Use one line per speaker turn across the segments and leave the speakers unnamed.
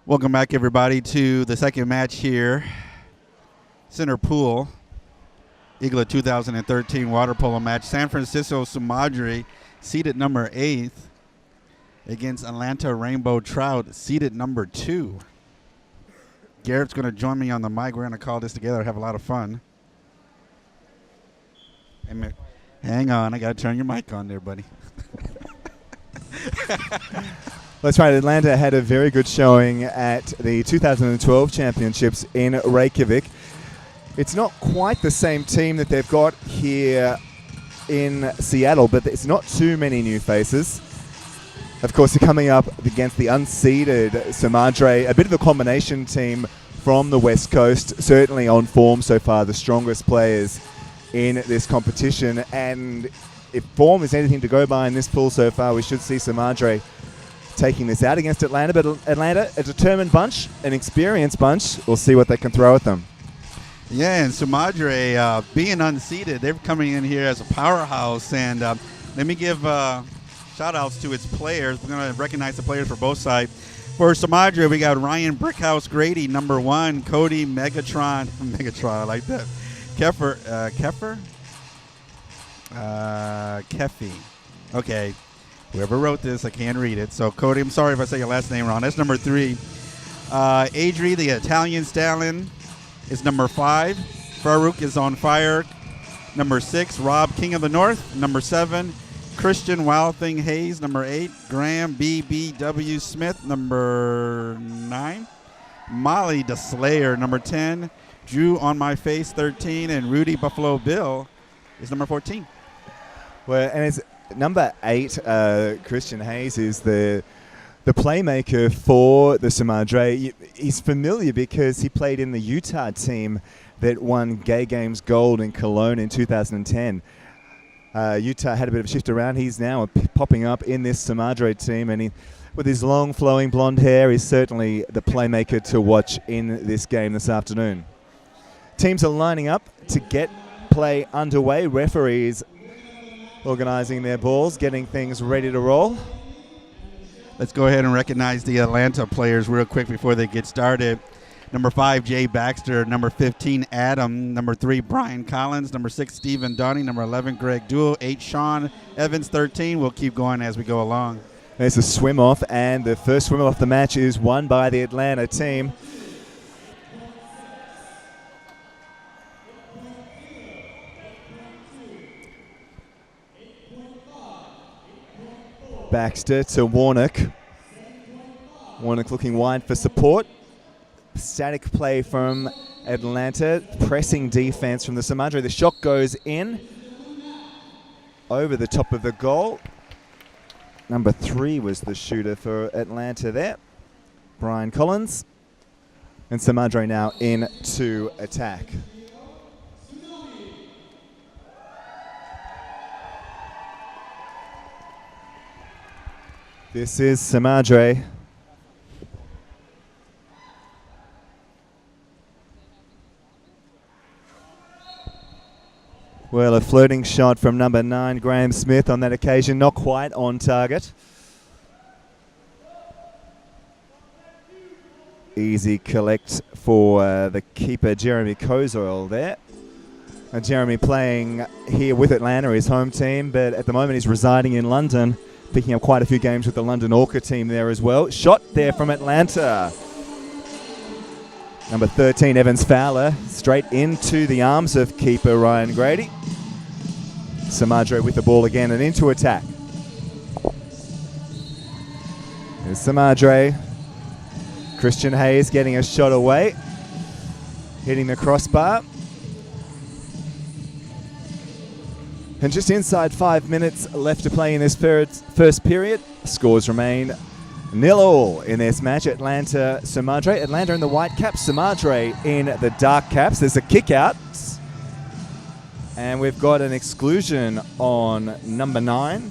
Welcome back, everybody, to the second match here. Center Pool, IGLA 2013 water polo match. San Francisco Tsumadre, seeded number 8th, against Atlanta Rainbow Trout, seeded number 2. Garrett's going to join me on the mic. We're going to call this together and have a lot of fun. Hang on, I got to turn your mic on there, buddy.
That's right. Atlanta had a very good showing at the 2012 championships in Reykjavik. It's not quite the same team that they've got here in Seattle, but it's not too many new faces. Of course, they're coming up against the unseeded Tsumadre, a bit of a combination team from the West Coast, certainly on form so far, the strongest players in this competition. And if form is anything to go by in this pool so far, we should see Tsumadre taking this out against Atlanta. But Atlanta, a determined bunch, an experienced bunch. We'll see what they can throw at them.
Yeah, and Tsumadre, being unseeded, they're coming in here as a powerhouse. And let me give shout-outs to its players. We're going to recognize the players for both sides. For Tsumadre, we got Ryan Brickhouse Grady, number 1. Cody Megatron, I like that. Keffer? Keffy. Okay. Whoever wrote this, I can't read it. So, Cody, I'm sorry if I say your last name wrong. That's number 3. Adri, the Italian Stallion, is number 5. Farouk is on fire. Number 6. Rob, King of the North. Number 7. Christian Wild Thing Hayes, number 8. Graham BBW Smith, number 9. Molly the Slayer, number 10. Drew On My Face, 13. And Rudy Buffalo Bill is number 14.
Well, and it's number 8, Christian Hayes, is the playmaker for the Tsumadre. He's familiar because he played in the Utah team that won Gay Games Gold in Cologne in 2010. Utah had a bit of a shift around. He's now popping up in this Tsumadre team, and with his long flowing blonde hair, he's certainly the playmaker to watch in this game this afternoon. Teams are lining up to get play underway. Referees organizing their balls, getting things ready to roll.
Let's go ahead and recognize the Atlanta players real quick before they get started. Number 5, Jay Baxter. Number 15, Adam. Number 3, Brian Collins. Number 6, Stephen Dunning. Number 11, Greg Duell. 8, Sean Evans. 13. We'll keep going as we go along.
There's a swim off, and the first swim off the match is won by the Atlanta team. Baxter to Warnock. Warnock looking wide for support. Static play from Atlanta. Pressing defense from the Tsumadre. The shot goes in. Over the top of the goal. Number 3 was the shooter for Atlanta there. Brian Collins. And Tsumadre now in to attack. This is Tsumadre. Well, a floating shot from number 9, Graham Smith, on that occasion, not quite on target. Easy collect for the keeper, Jeremy Kozoil there. And Jeremy playing here with Atlanta, his home team, but at the moment he's residing in London, picking up quite a few games with the London Orca team there as well. Shot there from Atlanta. Number 13, Evans Fowler, straight into the arms of keeper Ryan Grady. Tsumadre with the ball again and into attack. There's Tsumadre. Christian Hayes getting a shot away. Hitting the crossbar. And just inside 5 minutes left to play in this first period. Scores remain 0-0 in this match. Atlanta, Tsumadre. Atlanta in the white caps, Tsumadre in the dark caps. There's a kick out. And we've got an exclusion on number 9.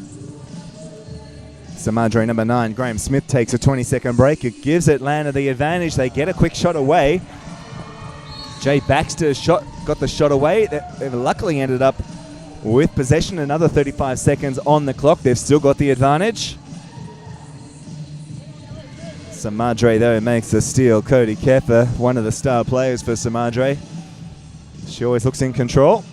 Tsumadre number 9, Graham Smith, takes a 20-second break. It gives Atlanta the advantage. They get a quick shot away. Jay Baxter got the shot away. They luckily ended up with possession. Another 35 seconds on the clock. They've still got the advantage. Tsumadre, though, makes the steal. Cody Keffer, one of the star players for Tsumadre. She always looks in control.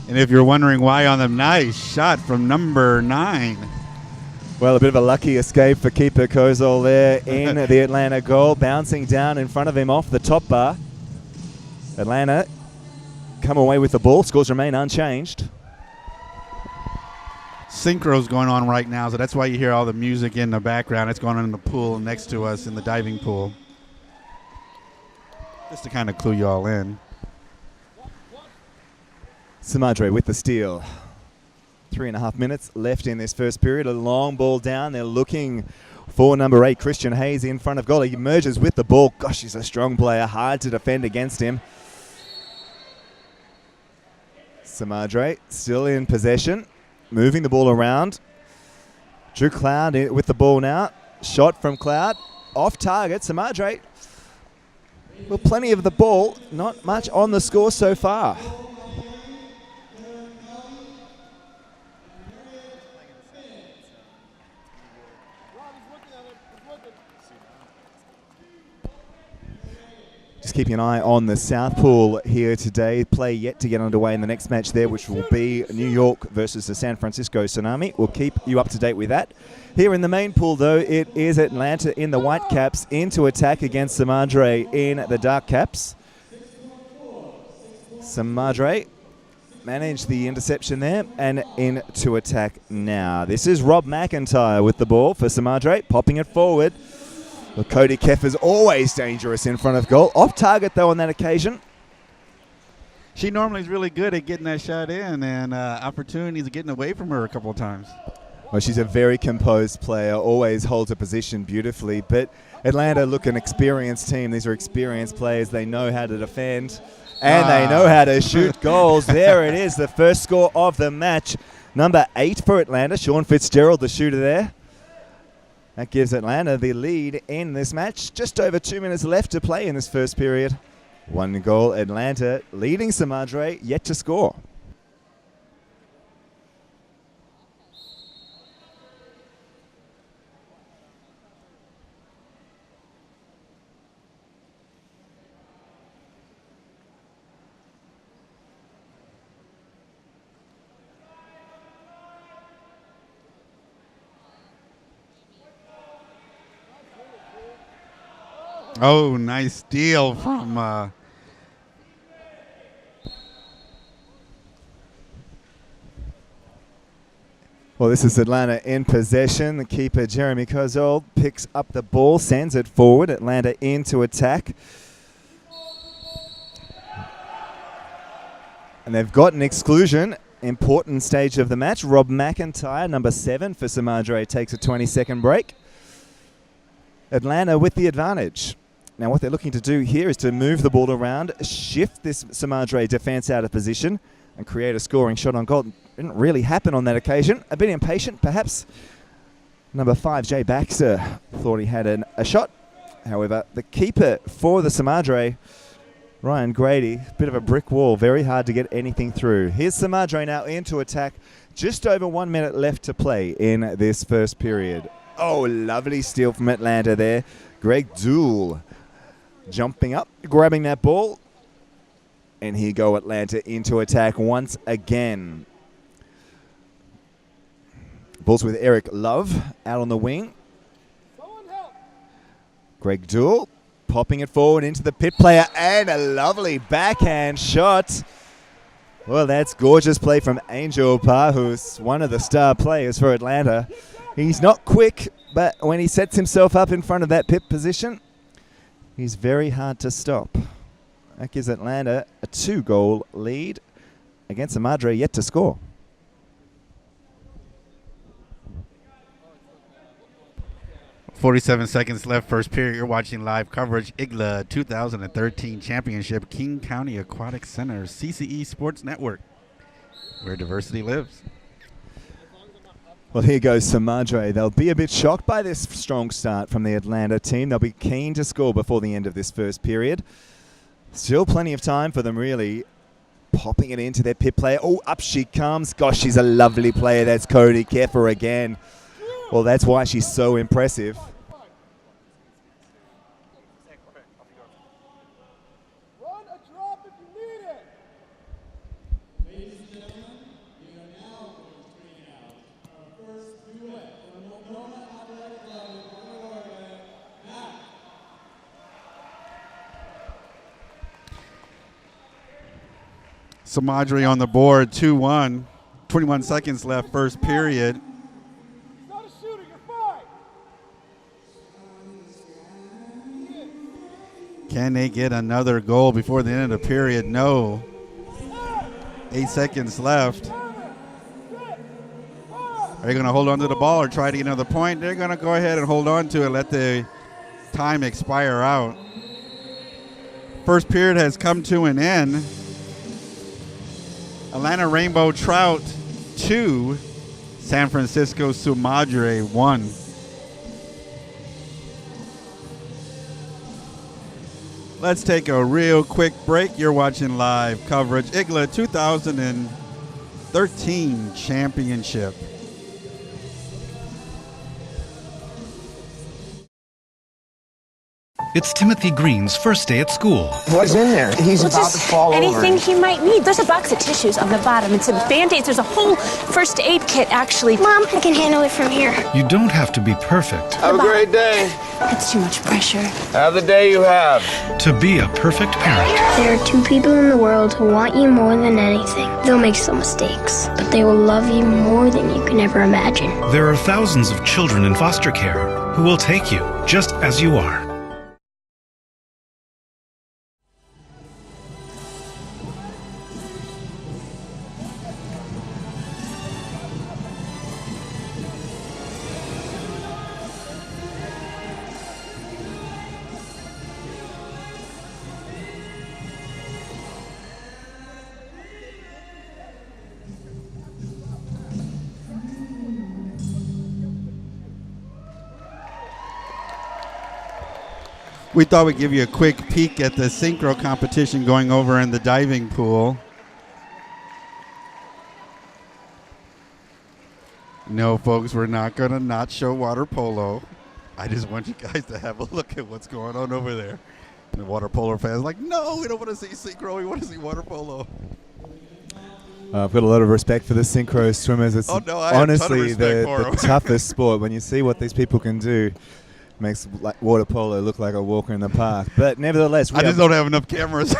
And if you're wondering why on the nice shot from number 9.
Well, a bit of a lucky escape for keeper Kozol there in the Atlanta goal, bouncing down in front of him off the top bar. Atlanta come away with the ball. Scores remain unchanged.
Synchro's going on right now, so that's why you hear all the music in the background. It's going on in the pool next to us in the diving pool. Just to kind of clue you all in.
Tsumadre with the steal. 3.5 minutes left in this first period. A long ball down. They're looking for number 8, Christian Hayes, in front of goal. He emerges with the ball. Gosh, he's a strong player. Hard to defend against him. Tsumadre still in possession. Moving the ball around. Drew Cloud with the ball now. Shot from Cloud. Off target. Tsumadre. Well, plenty of the ball. Not much on the score so far. Just keeping an eye on the South Pool here today. Play yet to get underway in the next match there, which will be New York versus the San Francisco Tsunami. We'll keep you up to date with that. Here in the main pool, though, it is Atlanta in the white caps into attack against Tsumadre in the dark caps. Tsumadre managed the interception there and into attack now. This is Rob McIntyre with the ball for Tsumadre, popping it forward. Well, Cody Keffer's always dangerous in front of goal. Off target, though, on that occasion.
She normally is really good at getting that shot in, and opportunities of getting away from her a couple of times.
Well, she's a very composed player, always holds a position beautifully. But Atlanta look an experienced team. These are experienced players. They know how to defend, and they know how to shoot goals. There it is, the first score of the match. Number 8 for Atlanta, Sean Fitzgerald, the shooter there. That gives Atlanta the lead in this match. Just over 2 minutes left to play in this first period. 1 goal, Atlanta leading Tsumadre, yet to score.
Oh, nice steal from
Well, this is Atlanta in possession. The keeper, Jeremy Kozol, picks up the ball, sends it forward. Atlanta into attack. And they've got an exclusion. Important stage of the match. Rob McIntyre, number 7 for Tsumadre, takes a 20-second break. Atlanta with the advantage. Now what they're looking to do here is to move the ball around, shift this Tsumadre defense out of position, and create a scoring shot on goal. Didn't really happen on that occasion. A bit impatient, perhaps. Number 5, Jay Baxter, thought he had a shot. However, the keeper for the Tsumadre, Ryan Grady, bit of a brick wall. Very hard to get anything through. Here's Tsumadre now into attack. Just over 1 minute left to play in this first period. Oh, lovely steal from Atlanta there. Greg Dool jumping up, grabbing that ball. And here go Atlanta into attack once again. Ball's with Eric Love out on the wing. Greg Dool popping it forward into the pit player, and a lovely backhand shot. Well, that's gorgeous play from Angel Pa, who's one of the star players for Atlanta. He's not quick, but when he sets himself up in front of that pit position, he's very hard to stop. That gives Atlanta a 2-goal lead against Tsumadre, yet to score.
.47 seconds left, first period. You're watching live coverage, IGLA 2013 Championship, King County Aquatic Center, CCE Sports Network, where diversity lives.
Well, here goes Tsumadre. They'll be a bit shocked by this strong start from the Atlanta team. They'll be keen to score before the end of this first period. Still plenty of time for them, really. Popping it into their pit player. Oh, up she comes. Gosh, she's a lovely player. That's Cody Keffer again. Well, that's why she's so impressive.
Run a drop if you need it. Ladies and gentlemen, we are now going to bring out our first duet from Oklahoma Athletic Club in Portland, Oregon, Matt.
Tsumadre on the board, 2-1. 21 seconds left, first period.
Not a shooter, you're fine.
Can they get another goal before the end of the period? No. 8 seconds left. Are they going to hold on to the ball or try to get another point? They're going to go ahead and hold on to it, let the time expire out. First period has come to an end. Atlanta Rainbow Trout 2, San Francisco Tsumadre 1. Let's take a real quick break. You're watching live coverage. IGLA 2013 Championship.
It's Timothy Green's first day at school.
What's in there? He's about to fall
anything
over.
he might need. There's a box of tissues on the bottom and some Band-Aids. There's a whole first aid kit, actually.
Mom, I can handle it from here.
You don't have to be perfect
Have a great day.
That's too much pressure.
Have the day you have.
to be a perfect parent.
There are two people in the world who want you more than anything. They'll make some mistakes, but they will love you more than you can ever imagine.
There are thousands of children in foster care who will take you just as you are.
We thought we'd give you a quick peek at the synchro competition going over in the diving pool. No, folks, we're not going to not show water polo. I just want you guys to have a look at what's going on over there. The water polo fans are like, no, we don't want to see synchro. We want to see water polo.
I've got a lot of respect for the synchro swimmers. It's
Oh, no, I have a ton of
honestly
respect for
the
'em.
toughest sport. When you see what these people can do, makes like water polo look like a walker in the park. But nevertheless,
I just don't have enough cameras.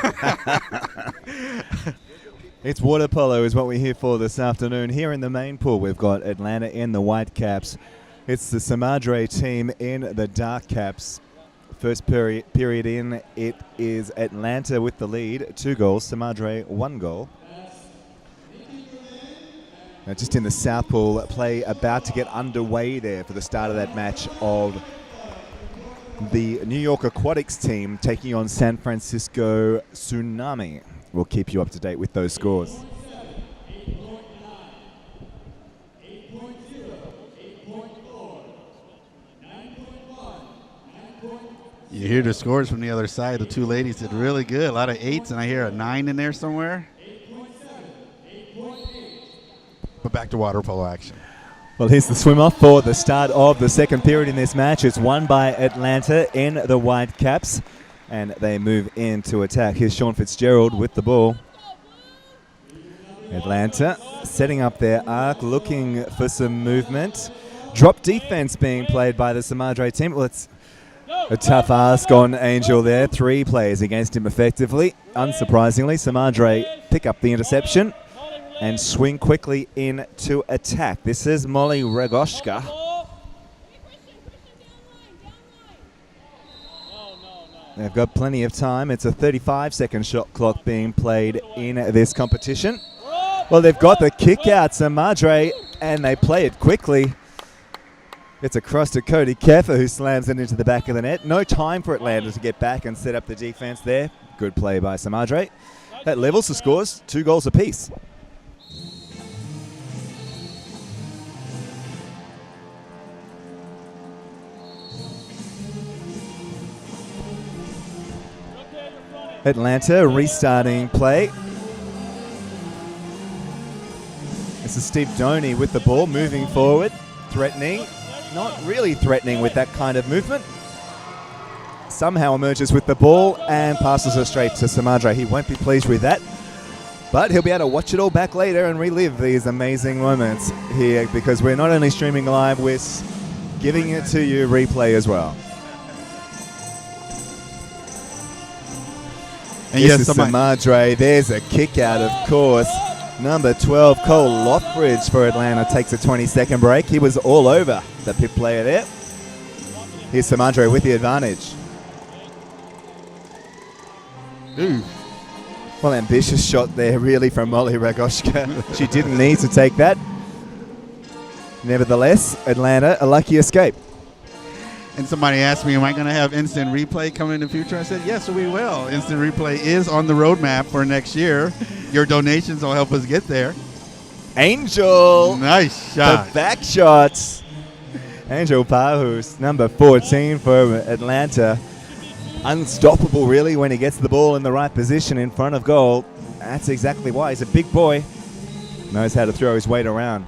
it's water polo is what we're here for this afternoon. Here in the main pool, we've got Atlanta in the white caps. It's the Tsumadre team in the dark caps. First period in, it is Atlanta with the lead, 2 goals. Tsumadre, 1 goal. Now just in the south pool, play about to get underway there for the start of that match of the New York Aquatics team taking on San Francisco Tsunami. We'll keep you up to date with those scores.
You hear the scores from the other side. The two ladies did really good. A lot of 8s, and I hear a 9 in there somewhere. But back to water polo action.
Well, here's the swim-off for the start of the second period in this match. It's won by Atlanta in the white caps, and they move into attack. Here's Sean Fitzgerald with the ball. Atlanta setting up their arc, looking for some movement. Drop defense being played by the Tsumadre team. Well, it's a tough ask on Angel there. 3 players against him effectively. Unsurprisingly, Tsumadre pick up the interception and swing quickly into attack. This is Molly Ragoshka. They've got plenty of time. It's a 35-second shot clock being played in this competition. Well, they've got the kick out, Tsumadre, and they play it quickly. It's across to Cody Keffer, who slams it into the back of the net. No time for Atlanta to get back and set up the defense there. Good play by Tsumadre. That levels the scores, 2 goals apiece. Atlanta restarting play. This is Steve Doney with the ball, moving forward, threatening. Not really threatening with that kind of movement. Somehow emerges with the ball and passes it straight to Tsumadre. He won't be pleased with that, but he'll be able to watch it all back later and relive these amazing moments here, because we're not only streaming live, we're giving it to you replay as well.
And
This is Tsumadre. There's a kick out, of course. Number 12, Cole Lothbridge for Atlanta takes a 20-second break. He was all over the pit player there. Here's Tsumadre with the advantage.
Ooh.
Well, ambitious shot there, really, from Molly Ragoshka. She didn't need to take that. Nevertheless, Atlanta, a lucky escape.
And somebody asked me, am I going to have instant replay coming in the future? I said, yes, we will. Instant replay is on the roadmap for next year. Your donations will help us get there.
Angel.
Nice
The
shot.
back shots. Angel Pahus, number 14 for Atlanta. Unstoppable, really, when he gets the ball in the right position in front of goal. That's exactly why. He's a big boy. Knows how to throw his weight around.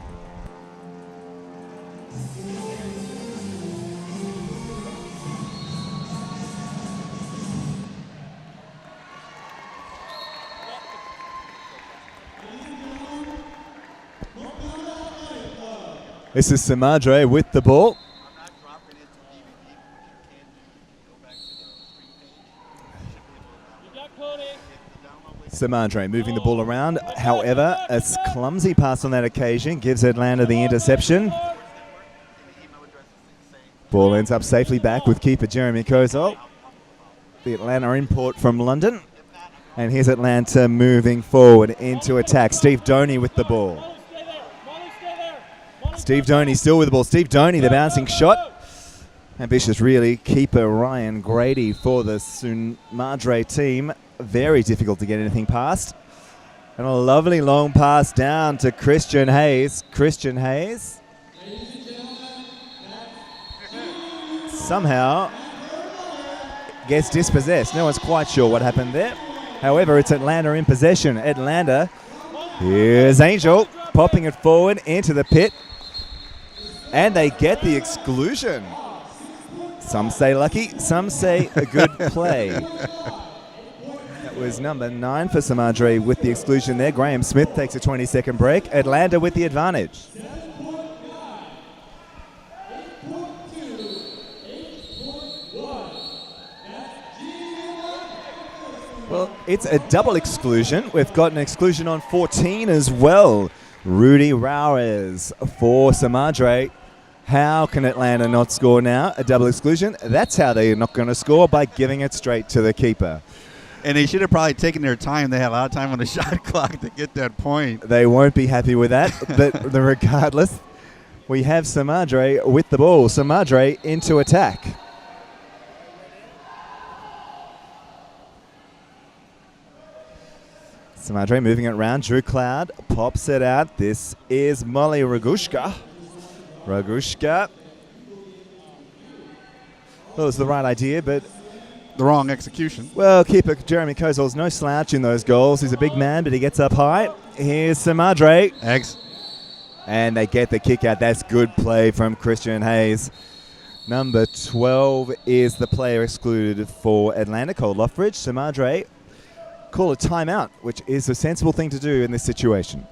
This is Tsumadre with the ball. Tsumadre moving the ball around. However, a clumsy pass on that occasion gives Atlanta the interception. Ball ends up safely back with keeper Jeremy Kozol, the Atlanta import from London. And here's Atlanta moving forward into attack. Steve Doney with the ball. Steve Doney still with the ball. Steve Doney, the bouncing shot. Ambitious, really. Keeper Ryan Grady for the Tsumadre team. Very difficult to get anything past. And a lovely long pass down to Christian Hayes. Christian Hayes somehow gets dispossessed. No one's quite sure what happened there. However, it's Atlanta in possession. Atlanta. Here's Angel popping it forward into the pit. And they get the exclusion. Some say lucky, some say a good play. That was number 9 for Tsumadre with the exclusion there. Graham Smith takes a 20-second break. Atlanta with the advantage. Well, it's a double exclusion. We've got an exclusion on 14 as well. Rudy Rauers for Tsumadre. How can Atlanta not score now? A double exclusion. That's how they're not going to score, by giving it straight to the keeper.
And they should have probably taken their time. They had a lot of time on the shot clock to get that point.
They won't be happy with that. But regardless, we have Tsumadre with the ball. Tsumadre into attack. Tsumadre moving it around. Drew Cloud pops it out. This is Molly Ragushka. Ragushka. Well, it was the right idea, but
The wrong execution.
well, keeper Jeremy Kozol's no slouch in those goals. He's a big man, but he gets up high. Here's Tsumadre.
Eggs.
And they get the kick out. That's good play from Christian Hayes. Number 12 is the player excluded for Atlanta, Cole Lothbridge. Tsumadre call a timeout, which is a sensible thing to do in this situation.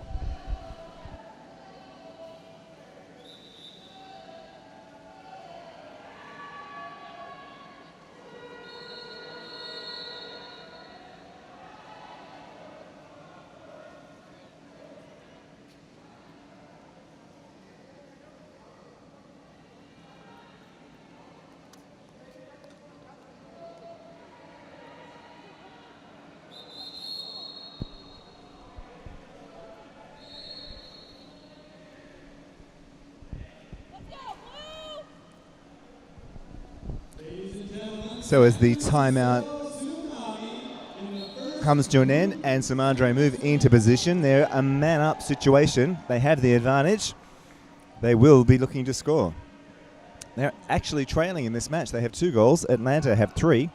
So as the timeout comes to an end and Tsumadre move into position, they're a man-up situation. They have the advantage. They will be looking to score. They're actually trailing in this match. They have 2 goals. Atlanta have 3.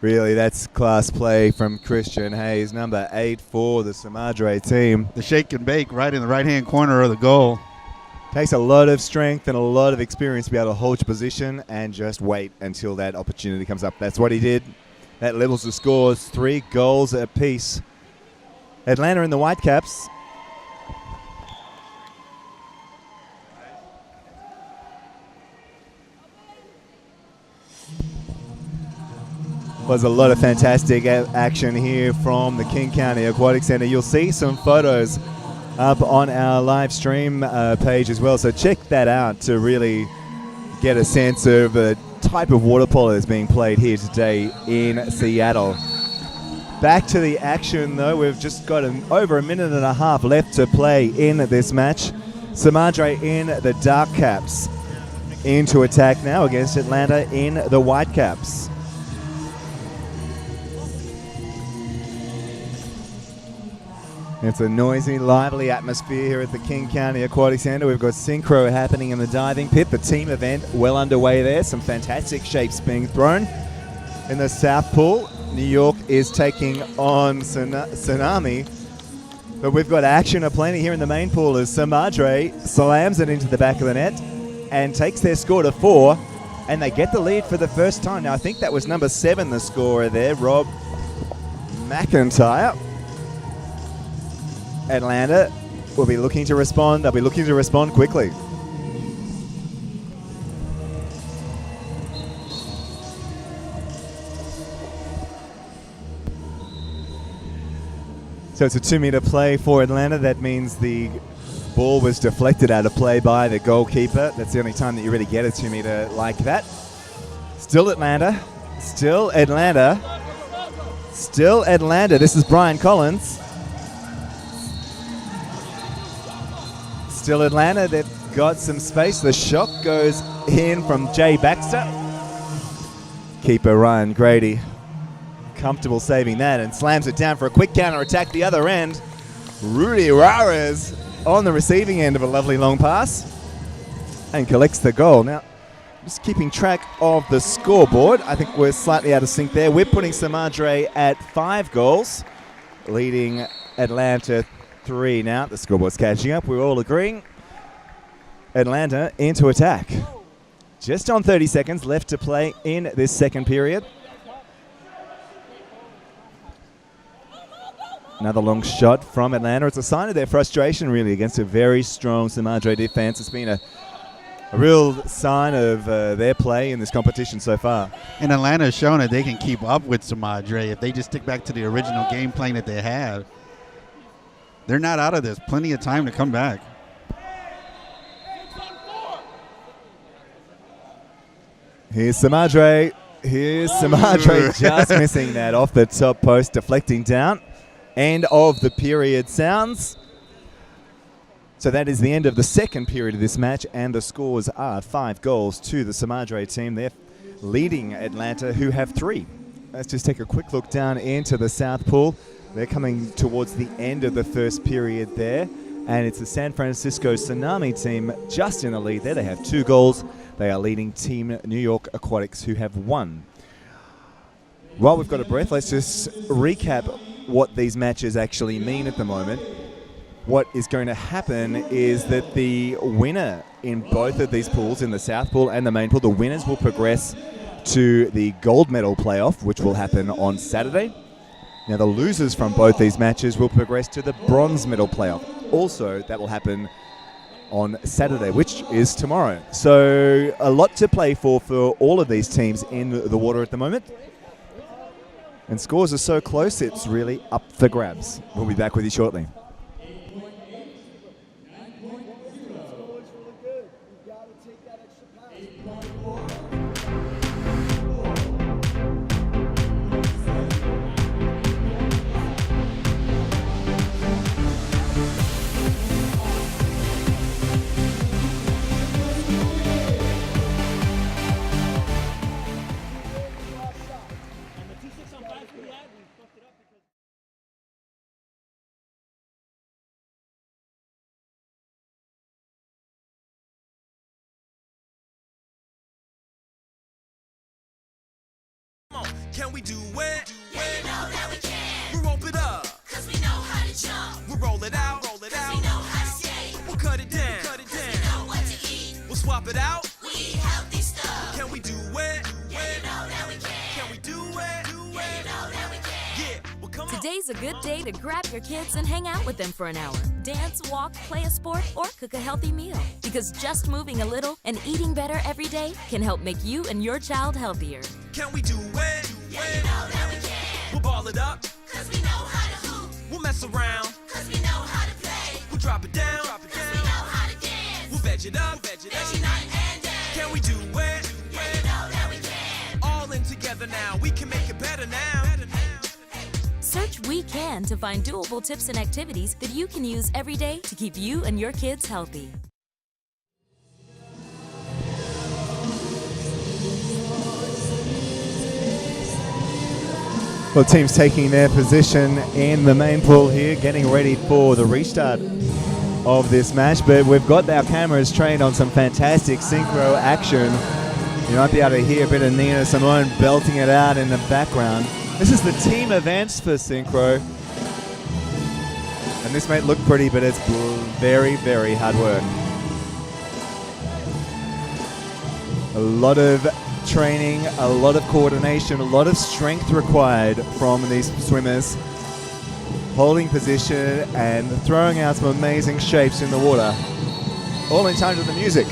Really, that's class play from Christian Hayes, number 8 for the Tsumadre team.
The shake and bake right in the right-hand corner of the goal.
Takes a lot of strength and a lot of experience to be able to hold your position and just wait until that opportunity comes up. That's what he did. That levels the scores, 3 goals apiece. Atlanta in the Whitecaps. Was a lot of fantastic action here from the King County Aquatic Centre. You'll see some photos up on our live stream page as well, so check that out to really get a sense of the type of water polo that's being played here today in Seattle. Back to the action though, we've just got over a minute and a half left to play in this match. Tsumadre in the dark caps into attack now against Atlanta in the white caps. It's a noisy, lively atmosphere here at the King County Aquatic Centre. We've got synchro happening in the diving pit. The team event well underway there. Some fantastic shapes being thrown. In the South Pool, New York is taking on Tsunami. But we've got action aplenty here in the main pool as Tsumadre slams it into the back of the net and takes their score to 4. And they get the lead for the first time. Now, I think that was number 7, the scorer there, Rob McIntyre. Atlanta will be looking to respond. They'll be looking to respond quickly. So it's a 2-meter play for Atlanta. That means the ball was deflected out of play by the goalkeeper. That's the only time that you really get a 2-meter like that. Still Atlanta. Still Atlanta. Still Atlanta. This is Brian Collins. Still Atlanta, they've got some space. The shot goes in from Jay Baxter. Keeper Ryan Grady, comfortable saving that and slams it down for a quick counter attack the other end. Rudy Rares on the receiving end of a lovely long pass and collects the goal. Now, just keeping track of the scoreboard, I think we're slightly out of sync there. We're putting Tsumadre at 5 goals, leading Atlanta 3 now. The scoreboard's catching up. We're all agreeing. Atlanta into attack. Just on 30 seconds left to play in this second period. Another long shot from Atlanta. It's a sign of their frustration, really, against a very strong Tsumadre defense. It's been a real sign of their play in this competition so far.
And Atlanta has shown that they can keep up with Tsumadre if they just stick back to the original game plan that they had. They're not out of this. Plenty of time to come back.
Here's Tsumadre. Here's Tsumadre just missing that off the top post, deflecting down. End of the period sounds. So that is the end of the second period of this match, and the scores are 5 goals to the Tsumadre team. They're leading Atlanta, who have 3. Let's just take a quick look down into the South Pool. They're coming towards the end of the first period there, and it's the San Francisco Tsunami team just in the lead there. They have 2 goals. They are leading Team New York Aquatics, who have 1. While we've got a breath, let's just recap what these matches actually mean at the moment. What is going to happen is that the winner in both of these pools, in the South Pool and the main pool, the winners will progress to the gold medal playoff, which will happen on Saturday. Now, the losers from both these matches will progress to the bronze medal playoff. Also, that will happen on Saturday, which is tomorrow. So, a lot to play for all of these teams in the water at the moment. And scores are so close, it's really up for grabs. We'll be back with you shortly.
Can we do it? Yeah, you know that we can. We'll rope it up, cause we know how to jump. We'll roll it out, cause we know how to skate. We'll cut it down, cause we know what to eat. We'll swap it out, we eat healthy stuff. Can we do it? Yeah, you know that we can. Can we do it? Yeah, you know that we can. Yeah, well come on.
Today's a good day to grab your kids and hang out with them for an hour. Dance, walk, play a sport, or cook a healthy meal. Because just moving a little and eating better every day can help make you and your child healthier.
Can we do it? Yeah, you know that we can. We'll ball it up, cause we know how to hoop. We'll mess around, cause we know how to play. We'll drop it down, cause we know how to dance. We'll veg it up, veggie night and day. Can we do it? Yeah, you know that we can. All in together now, we can make it better now.
Search We Can to find doable tips and activities that you can use every day to keep you and your kids healthy.
Well, teams taking their position in the main pool here, getting ready for the restart of this match. But we've got our cameras trained on some fantastic synchro action. You might be able to hear a bit of Nina Simone belting it out in the background. This is the team events for synchro. And this may look pretty, but it's very, very hard work. A lot of training, a lot of coordination, a lot of strength required from these swimmers. Holding position and throwing out some amazing shapes in the water. All in time to the music.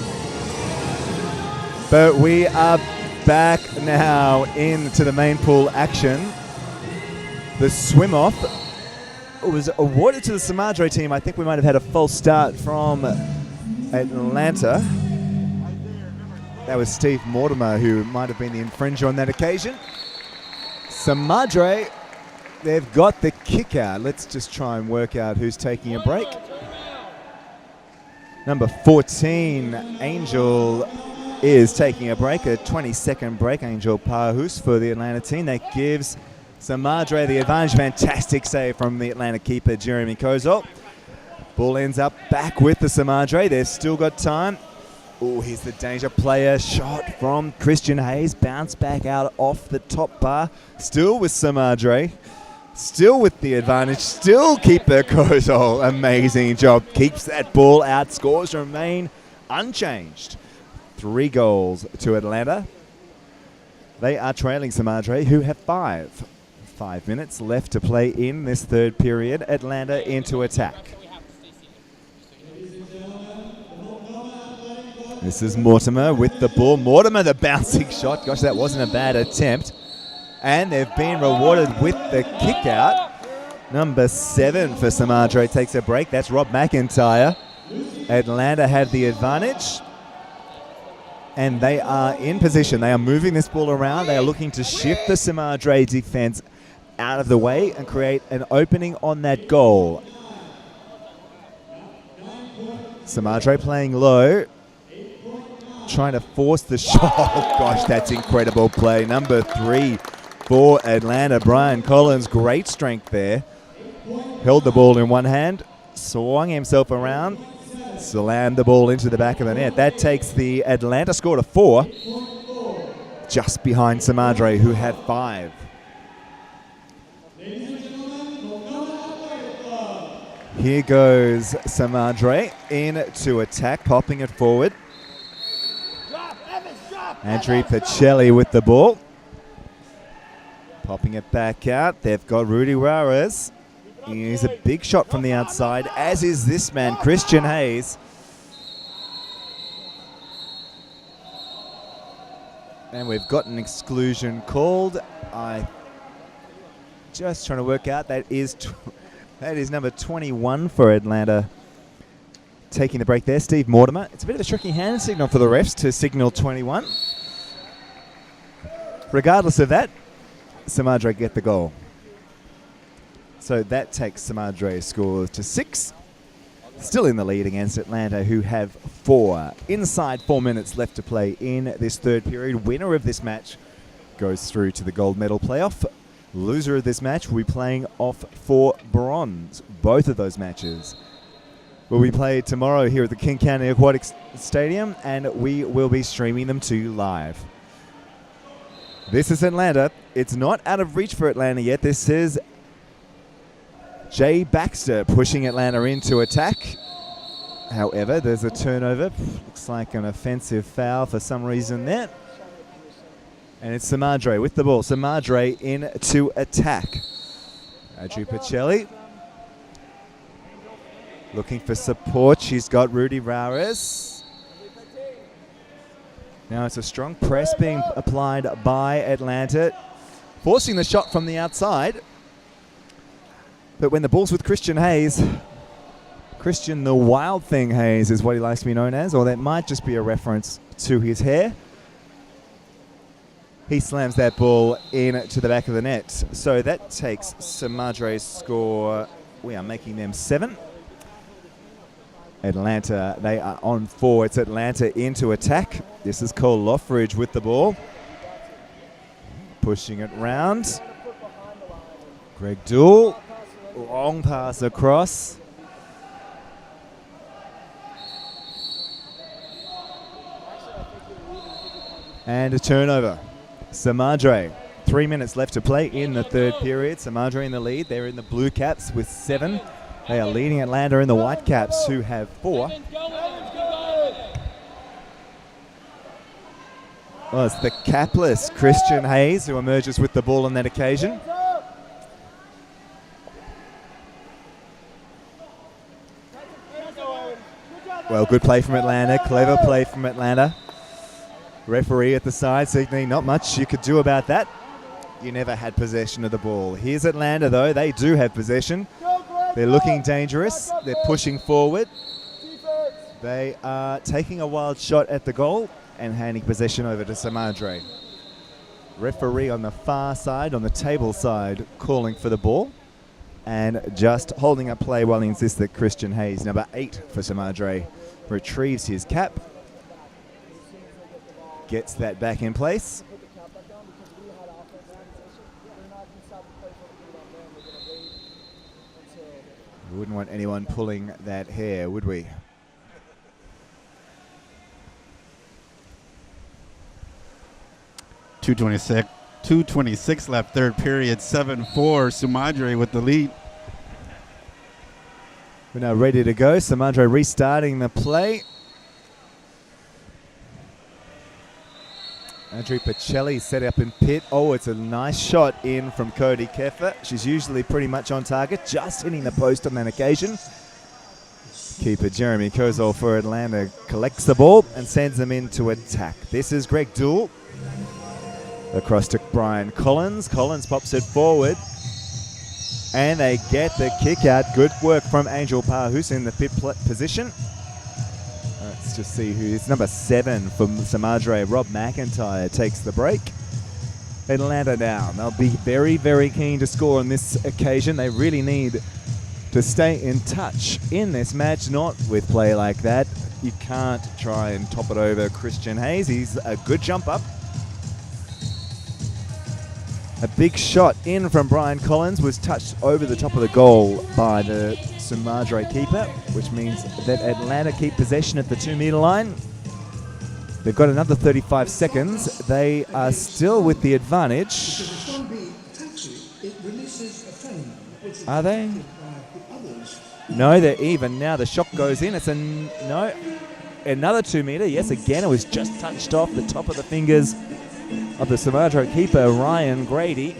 But we are back now into the main pool action. The swim off was awarded to the Tsumadre team. I think we might have had a false start from Atlanta. That was Steve Mortimer who might have been the infringer on that occasion. Tsumadre, they've got the kick out. Let's just try and work out who's taking a break. Number 14, Angel, is taking a break, a 20-second break. Angel Pahus for the Atlanta team. That gives Tsumadre the advantage. Fantastic save from the Atlanta keeper, Jeremy Kozol. Ball ends up back with the Tsumadre. They've still got time. Oh, here's the danger player shot from Christian Hayes. Bounce back out off the top bar. Still with Tsumadre. Still with the advantage. Still keeper Kozol. Amazing job. Keeps that ball out. Scores remain unchanged. 3 goals to Atlanta. They are trailing Tsumadre, who have 5. 5 minutes left to play in this third period. Atlanta into attack. This is Mortimer with the ball. Mortimer, the bouncing shot. Gosh, that wasn't a bad attempt. And they've been rewarded with the kick out. Number 7 for Tsumadre takes a break. That's Rob McIntyre. Atlanta have the advantage. And they are in position. They are moving this ball around. They are looking to shift the Tsumadre defense out of the way and create an opening on that goal. Tsumadre playing low. Trying to force the shot. Oh, gosh, that's incredible play. Number 3 for Atlanta. Brian Collins, great strength there. Held the ball in one hand, swung himself around, slammed the ball into the back of the net. That takes the Atlanta score to 4, just behind Tsumadre, who had 5. Here goes Tsumadre into attack, popping it forward. Andrew Pacelli with the ball. Popping it back out. They've got Rudy Rares. He's a big shot from the outside, as is this man, Christian Hayes. And we've got an exclusion called. I just trying to work out. That is number 21 for Atlanta. Taking the break there, Steve Mortimer. It's a bit of a tricky hand signal for the refs to signal 21. Regardless of that, Tsumadre get the goal. So that takes Tsumadre's score to 6. Still in the lead against Atlanta, who have 4. Inside 4 minutes left to play in this third period. Winner of this match goes through to the gold medal playoff. Loser of this match will be playing off for bronze. Both of those matches will be played tomorrow here at the King County Aquatic Stadium, and we will be streaming them to you live. This is Atlanta. It's not out of reach for Atlanta yet. This is Jay Baxter pushing Atlanta into attack. However, there's a turnover. Looks like an offensive foul for some reason there. And it's Tsumadre with the ball. Tsumadre into attack. Adri Pacelli looking for support. She's got Rudy Rares. Now it's a strong press being applied by Atlanta, forcing the shot from the outside. But when the ball's with Christian Hayes, Christian the Wild Thing Hayes is what he likes to be known as, or that might just be a reference to his hair. He slams that ball into the back of the net. So that takes Tsumadre's score. We are making them 7. Atlanta, they are on 4. It's Atlanta into attack. This is Cole Loffridge with the ball. Pushing it round. Greg Dool. Long pass across. And a turnover. Tsumadre. 3 minutes left to play in the third period. Tsumadre in the lead. They're in the blue caps with 7. They are leading Atlanta in the white caps, who have 4. Well, it's the capless Christian Hayes who emerges with the ball on that occasion. Well, good play from Atlanta. Clever play from Atlanta. Referee at the side signaling not much you could do about that. You never had possession of the ball. Here's Atlanta, though. They do have possession. They're looking dangerous. They're pushing forward. They are taking a wild shot at the goal and handing possession over to Tsumadre. Referee on the far side, on the table side, calling for the ball and just holding up play while he insists that Christian Hayes, number 8 for Tsumadre, retrieves his cap. Gets that back in place. We wouldn't want anyone pulling that hair, would we?
.226 left, third period, 7-4. Tsumadre with the lead.
We're now ready to go. Tsumadre restarting the play. Adri Pacelli set up in pit. Oh, it's a nice shot in from Cody Keffer. She's usually pretty much on target, just hitting the post on that occasion. Keeper Jeremy Kozol for Atlanta collects the ball and sends them into attack. This is Greg Dool. Across to Brian Collins. Collins pops it forward. And they get the kick out. Good work from Angel Pahus in the pit position. Let's just see who is number 7 from Tsumadre. Rob McIntyre takes the break. Atlanta down. They'll be very, very keen to score on this occasion. They really need to stay in touch in this match, not with play like that. You can't try and top it over Christian Hayes. He's a good jump up. A big shot in from Brian Collins was touched over the top of the goal by the Tsumadre keeper, which means that Atlanta keep possession at the 2-meter line. They've got another 35 seconds. They are still with the advantage. Are they? No, they're even now. The shot goes in. It's no, another 2-meter. Yes, again, it was just touched off the top of the fingers of the Tsumadre keeper, Ryan Grady.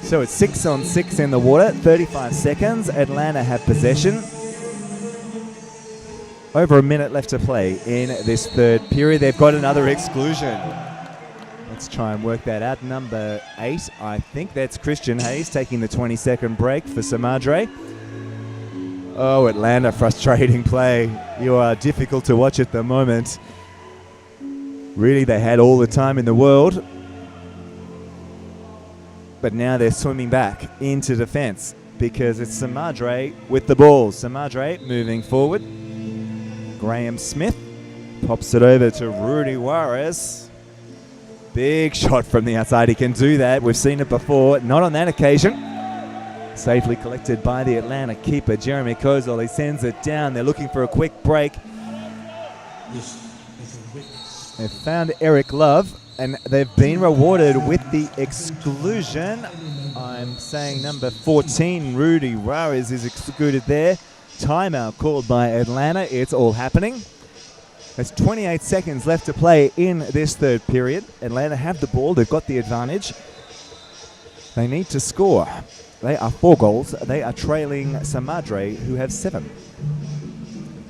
So it's 6-on-6 in the water, 35 seconds. Atlanta have possession. Over a minute left to play in this third period. They've got another exclusion. Let's try and work that out. Number 8, I think that's Christian Hayes taking the 20-second break for Tsumadre. Oh, Atlanta, frustrating play. You are difficult to watch at the moment. Really, they had all the time in the world. But now they're swimming back into defense because it's Tsumadre with the ball. Tsumadre moving forward. Graham Smith pops it over to Rudy Juarez. Big shot from the outside. He can do that. We've seen it before. Not on that occasion. Safely collected by the Atlanta keeper, Jeremy Kozol. He sends it down. They're looking for a quick break. They've found Eric Love, and they've been rewarded with the exclusion. I'm saying number 14, Rudy Rares, is excluded there. Timeout called by Atlanta. It's all happening. There's 28 seconds left to play in this third period. Atlanta have the ball. They've got the advantage. They need to score. They are 4 goals. They are trailing Tsumadre, who have 7.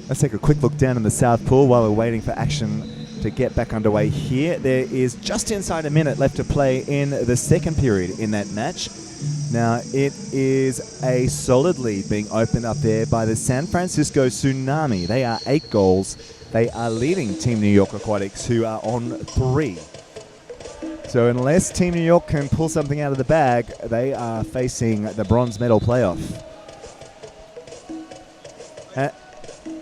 Let's take a quick look down in the South Pool while we're waiting for action to get back underway here. There is just inside a minute left to play in the second period in that match. Now, it is a solid lead being opened up there by the San Francisco Tsunami. They are 8 goals. They are leading Team New York Aquatics, who are on 3. So unless Team New York can pull something out of the bag, they are facing the bronze medal playoff.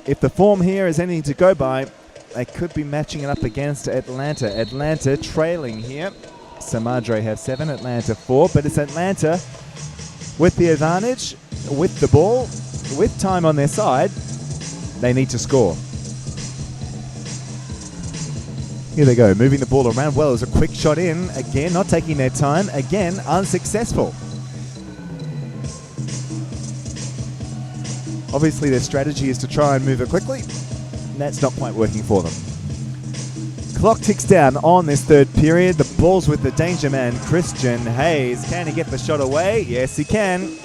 If the form here is anything to go by, they could be matching it up against Atlanta. Atlanta trailing here. Tsumadre have 7, Atlanta 4, but it's Atlanta with the advantage, with the ball, with time on their side. They need to score. Here they go, moving the ball around well. It was a quick shot in. Again, not taking their time. Again, unsuccessful. Obviously, their strategy is to try and move it quickly. And that's not quite working for them. Clock ticks down on this third period. The ball's with the danger man, Christian Hayes. Can he get the shot away? Yes, he can.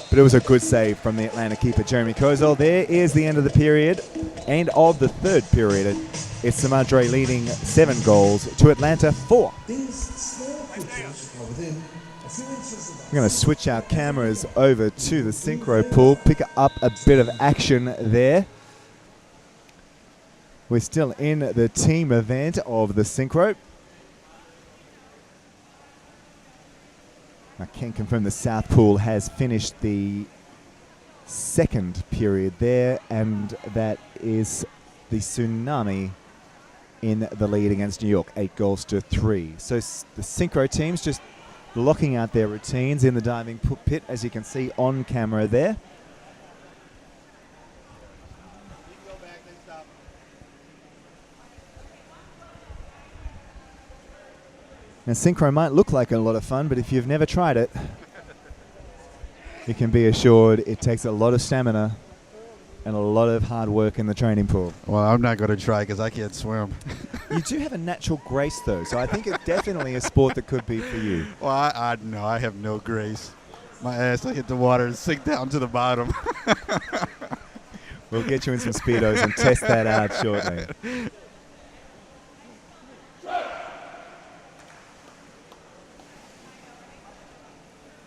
But it was a good save from the Atlanta keeper, Jeremy Kozel. There is the end of the period. End of the third period. It's Tsumadre leading 7 goals to Atlanta 4. We're going to switch our cameras over to the synchro pool, pick up a bit of action there. We're still in the team event of the synchro. I can confirm the South Pool has finished the second period there, and that is the Tsunami in the lead against New York, 8 goals to 3. So the synchro teams just locking out their routines in the diving pit, as you can see on camera there. Now, synchro might look like a lot of fun, but if you've never tried it, you can be assured it takes a lot of stamina and a lot of hard work in the training pool.
Well, I'm not going to try because I can't swim.
You do have a natural grace, though, so I think it's definitely a sport that could be for you.
Well, I no, I have no grace. My ass will hit the water and sink down to the bottom.
We'll get you in some Speedos and test that out shortly.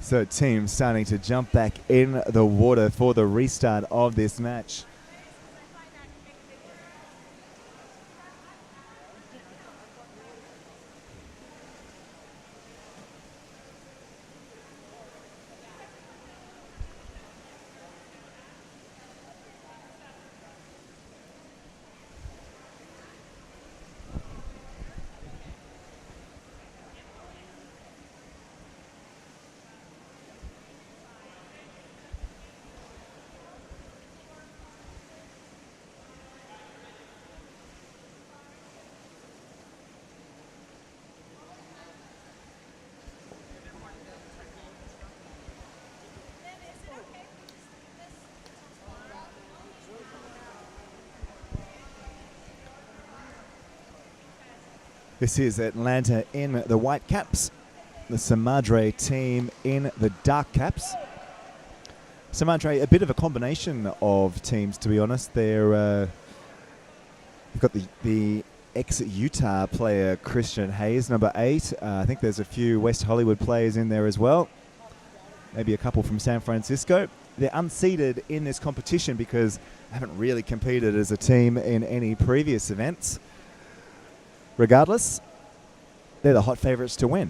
So teams starting to jump back in the water for the restart of this match. This is Atlanta in the white caps, the Tsumadre team in the dark caps. Tsumadre, a bit of a combination of teams, to be honest. They've got the ex-Utah player Christian Hayes, number 8. I think there's a few West Hollywood players in there as well. Maybe a couple from San Francisco. They're unseeded in this competition because they haven't really competed as a team in any previous events. Regardless, they're the hot favorites to win.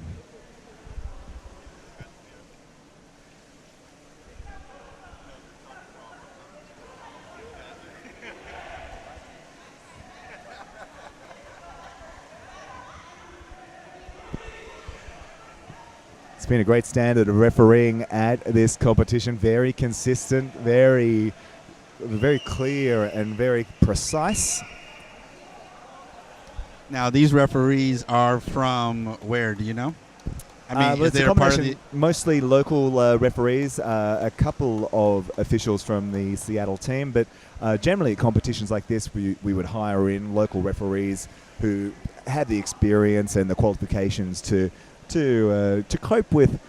It's been a great standard of refereeing at this competition. Very consistent, very clear and very precise.
Now, these referees are from where? Do you know? I mean,
well,
is
it's a
there a part of
combination,
the...
mostly local referees, a couple of officials from the Seattle team, but generally at competitions like this, we would hire in local referees who have the experience and the qualifications to cope with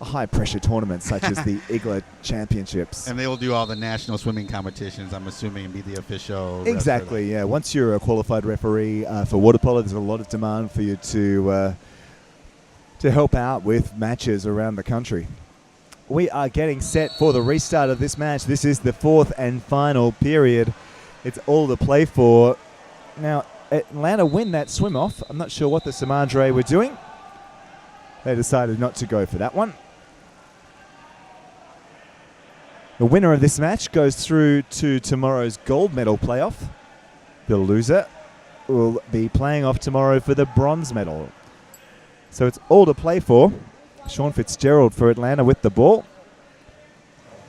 a high-pressure tournament such as the IGLA Championships.
And they will do all the national swimming competitions, I'm assuming, and be the official...
Exactly, yeah. Once you're a qualified referee for water polo, there's a lot of demand for you to help out with matches around the country. We are getting set for the restart of this match. This is the fourth and final period. It's all to play for. Now, Atlanta win that swim off. I'm not sure what the Tsumadre were doing. They decided not to go for that one. The winner of this match goes through to tomorrow's gold medal playoff. The loser will be playing off tomorrow for the bronze medal. So it's all to play for. Sean Fitzgerald for Atlanta with the ball.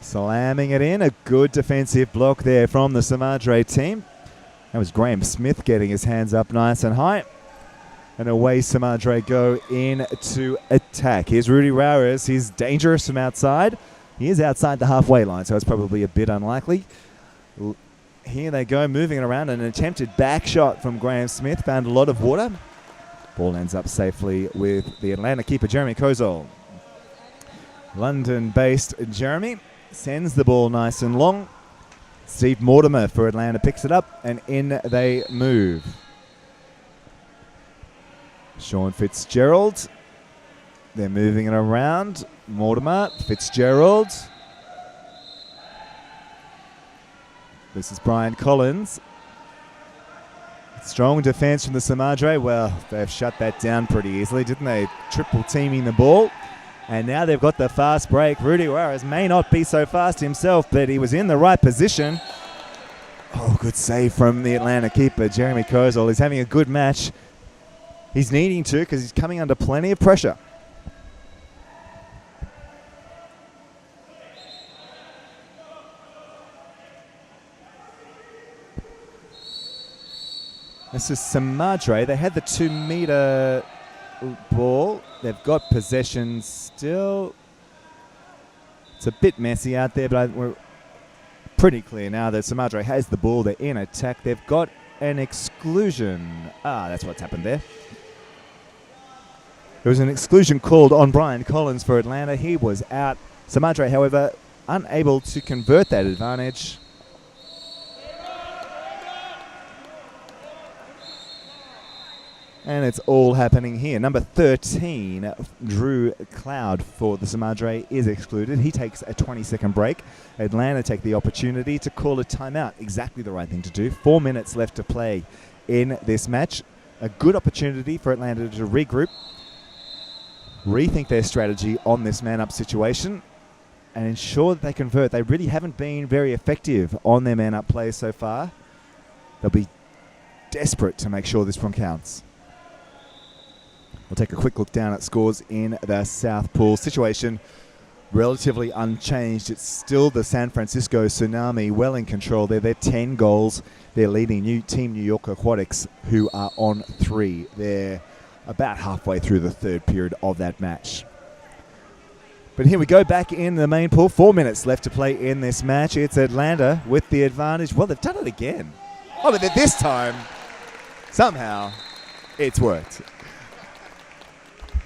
Slamming it in. A good defensive block there from the Tsumadre team. That was Graham Smith getting his hands up nice and high. And away Tsumadre go in to attack. Here's Rudy Rares. He's dangerous from outside. He is outside the halfway line, so it's probably a bit unlikely. Here they go, moving it around. An attempted back shot from Graham Smith. Found a lot of water. Ball ends up safely with the Atlanta keeper, Jeremy Kozol. London-based Jeremy sends the ball nice and long. Steve Mortimer for Atlanta picks it up, and in they move. Sean Fitzgerald. They're moving it around. Mortimer, Fitzgerald. This is Brian Collins. Strong defense from the Tsumadre. Well, they've shut that down pretty easily, didn't they? Triple teaming the ball. And now they've got the fast break. Rudy Juarez may not be so fast himself, but he was in the right position. Oh, good save from the Atlanta keeper, Jeremy Kozol. He's having a good match. He's needing to because he's coming under plenty of pressure. This is Tsumadre. They had the 2-meter ball. They've got possession still. It's a bit messy out there, but we're pretty clear now that Tsumadre has the ball. They're in attack. They've got an exclusion. That's what's happened there. There was an exclusion called on Brian Collins for Atlanta. He was out. Tsumadre, however, unable to convert that advantage. And it's all happening here. Number 13, Drew Cloud for the Tsumadre, is excluded. He takes a 20-second break. Atlanta take the opportunity to call a timeout. Exactly the right thing to do. 4 minutes left to play in this match. A good opportunity for Atlanta to regroup, rethink their strategy on this man-up situation, and ensure that they convert. They really haven't been very effective on their man-up play so far. They'll be desperate to make sure this one counts. We'll take a quick look down at scores in the South Pool. Situation relatively unchanged. It's still the San Francisco Tsunami well in control. They're 10 goals. They're leading Team New York Aquatics, who are on 3. They're about halfway through the third period of that match. But here we go back in the main pool. 4 minutes left to play in this match. It's Atlanta with the advantage. Well, they've done it again. Oh, but this time, somehow, it's worked.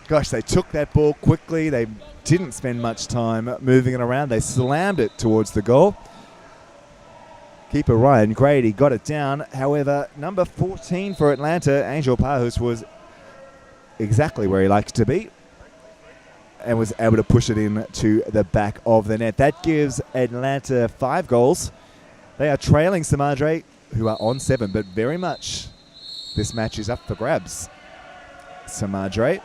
Gosh, they took that ball quickly. They didn't spend much time moving it around. They slammed it towards the goal. Keeper Ryan Grady got it down. However, number 14 for Atlanta, Angel Pahus, was exactly where he likes to be and was able to push it in to the back of the net. That gives Atlanta 5 goals. They are trailing Tsumadre, who are on 7, but very much this match is up for grabs. Tsumadre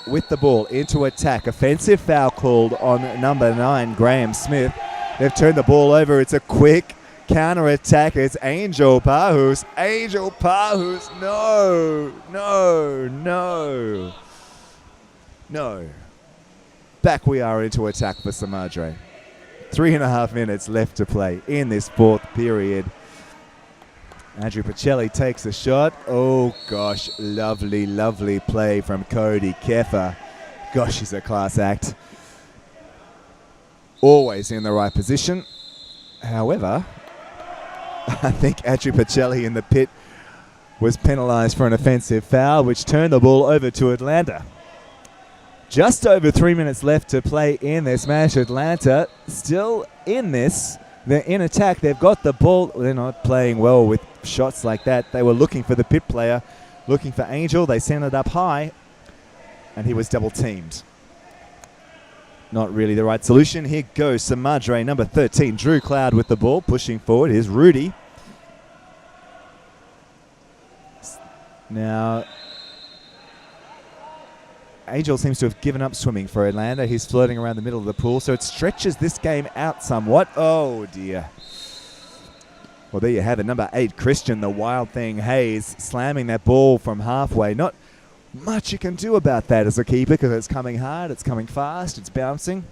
with the ball into attack. Offensive foul called on number 9, Graham Smith. They've turned the ball over. It's a quick counter attack. It's Angel Pahus. Angel Pahus. No. Back we are into attack for Tsumadre. 3.5 minutes left to play in this fourth period. Andrew Pacelli takes a shot. Oh, gosh. Lovely, lovely play from Cody Keffer. Gosh, he's a class act. Always in the right position. However, I think Andrew Pacelli in the pit was penalised for an offensive foul, which turned the ball over to Atlanta. Just over 3 minutes left to play in this match. Atlanta still in this. They're in attack. They've got the ball. They're not playing well with shots like that. They were looking for the pit player, looking for Angel. They sent it up high, and he was double teamed. Not really the right solution. Here goes Tsumadre, number 13. Drew Cloud with the ball, pushing forward. Here's Rudy. Now, Angel seems to have given up swimming for Atlanta. He's floating around the middle of the pool, so it stretches this game out somewhat. Oh, dear. Well, there you have it. Number 8, Christian, the Wild Thing Hayes, slamming that ball from halfway. Not much you can do about that as a keeper because it's coming hard, it's coming fast, it's bouncing.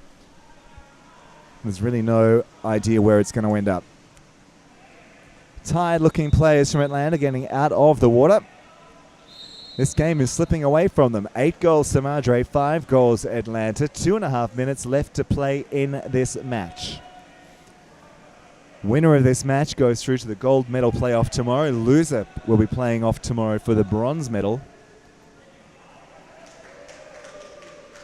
There's really no idea where it's going to end up. Tired-looking players from Atlanta getting out of the water. This game is slipping away from them. 8 goals Tsumadre, 5 goals Atlanta. 2.5 minutes left to play in this match. Winner of this match goes through to the gold medal playoff tomorrow. Loser will be playing off tomorrow for the bronze medal.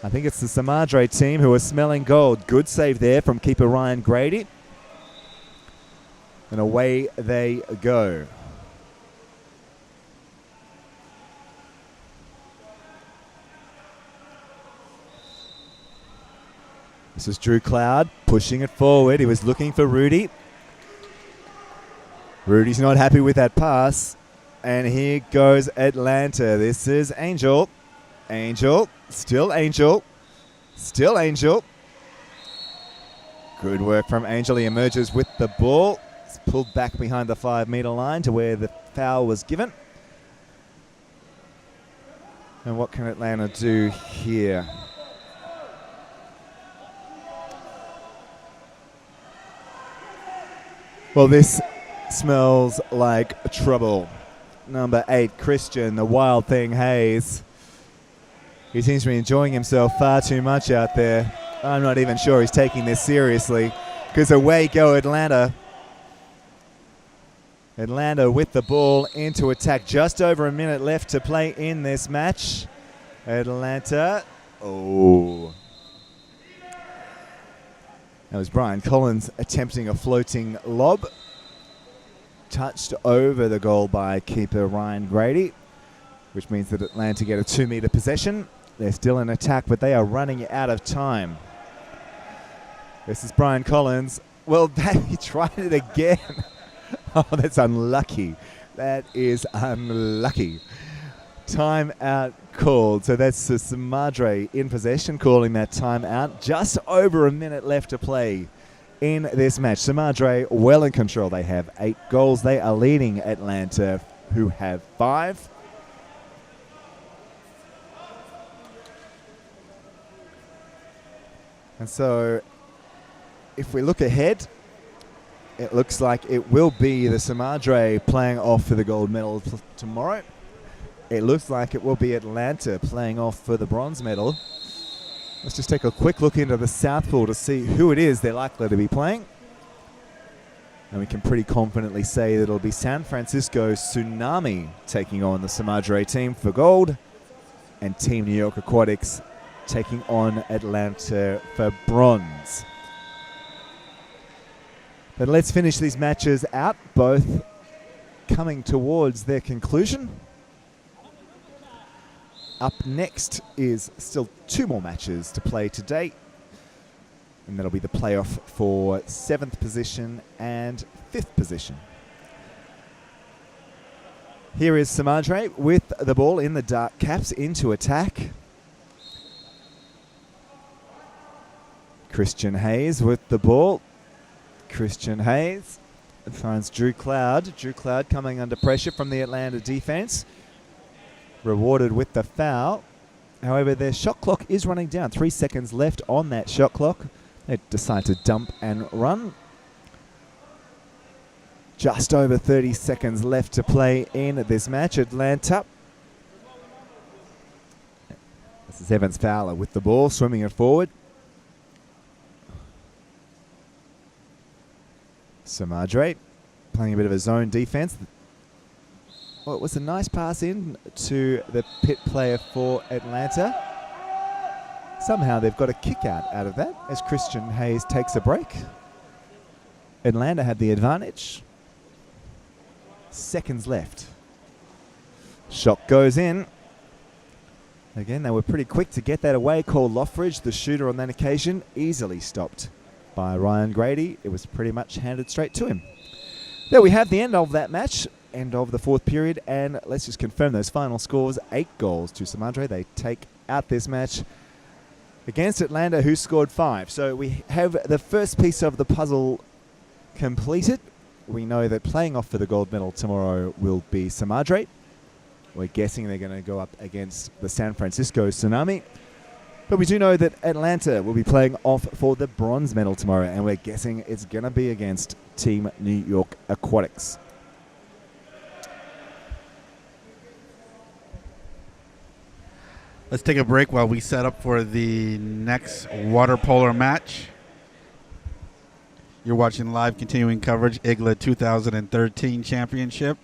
I think it's the Tsumadre team who are smelling gold. Good save there from keeper Ryan Grady. And away they go. This is Drew Cloud pushing it forward. He was looking for Rudy. Rudy's not happy with that pass. And here goes Atlanta. This is Angel. Angel. Still Angel. Still Angel. Good work from Angel. He emerges with the ball. It's pulled back behind the 5-meter line to where the foul was given. And what can Atlanta do here? Well, this smells like trouble. Number 8, Christian, the Wild Thing Hayes. He seems to be enjoying himself far too much out there. I'm not even sure he's taking this seriously because away go Atlanta. Atlanta with the ball into attack. Just over a minute left to play in this match. Atlanta. Oh. That was Brian Collins attempting a floating lob. Touched over the goal by keeper Ryan Grady, which means that Atlanta get a 2-meter possession. They're still in attack, but they are running out of time. This is Brian Collins. Well, he tried it again. Oh, that's unlucky. That is unlucky. Timeout called. So that's Tsumadre in possession calling that timeout. Just over a minute left to play in this match. Tsumadre well in control. They have 8 goals. They are leading Atlanta, who have 5. And so if we look ahead, it looks like it will be the Tsumadre playing off for the gold medal tomorrow. It looks like it will be Atlanta playing off for the bronze medal. Let's just take a quick look into the South Pool to see who it is they're likely to be playing. And we can pretty confidently say that it'll be San Francisco Tsunami taking on the Tsumadre team for gold, and Team New York Aquatics taking on Atlanta for bronze. But let's finish these matches out, both coming towards their conclusion. Up next is still 2 more matches to play today, and that'll be the playoff for 7th position and 5th position. Here is Tsumadre with the ball in the dark caps into attack. Christian Hayes with the ball. Christian Hayes finds Drew Cloud. Drew Cloud coming under pressure from the Atlanta defense. Rewarded with the foul. However, their shot clock is running down. 3 seconds left on that shot clock. They decide to dump and run. Just over 30 seconds left to play in this match. Atlanta. This is Evans Fowler with the ball, swimming it forward. Tsumadre playing a bit of a zone defense. Well, it was a nice pass in to the pit player for Atlanta. Somehow they've got a kick out of that as Christian Hayes takes a break. Atlanta had the advantage. Seconds left. Shot goes in. Again, they were pretty quick to get that away. Cole Loffridge, the shooter on that occasion, easily stopped by Ryan Grady. It was pretty much handed straight to him. There we have the end of that match, end of the fourth period, and let's just confirm those final scores. 8 goals to Tsumadre. They take out this match against Atlanta, who scored 5. So we have the first piece of the puzzle completed. We know that playing off for the gold medal tomorrow will be Tsumadre. We're guessing they're going to go up against the San Francisco Tsunami. But we do know that Atlanta will be playing off for the bronze medal tomorrow, and we're guessing it's going to be against Team New York Aquatics.
Let's take a break while we set up for the next water polo match. You're watching live continuing coverage, IGLA 2013 Championship,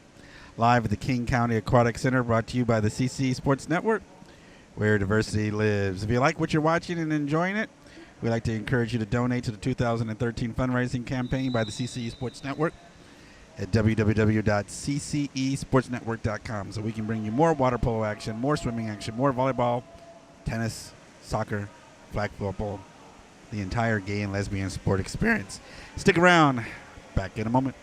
live at the King County Aquatic Center, brought to you by the CCE Sports Network, where diversity lives. If you like what you're watching and enjoying it, we'd like to encourage you to donate to the 2013 fundraising campaign by the CCE Sports Network at www.ccesportsnetwork.com, so we can bring you more water polo action, more swimming action, more volleyball, tennis, soccer, flag football, the entire gay and lesbian sport experience. Stick around. Back in a moment.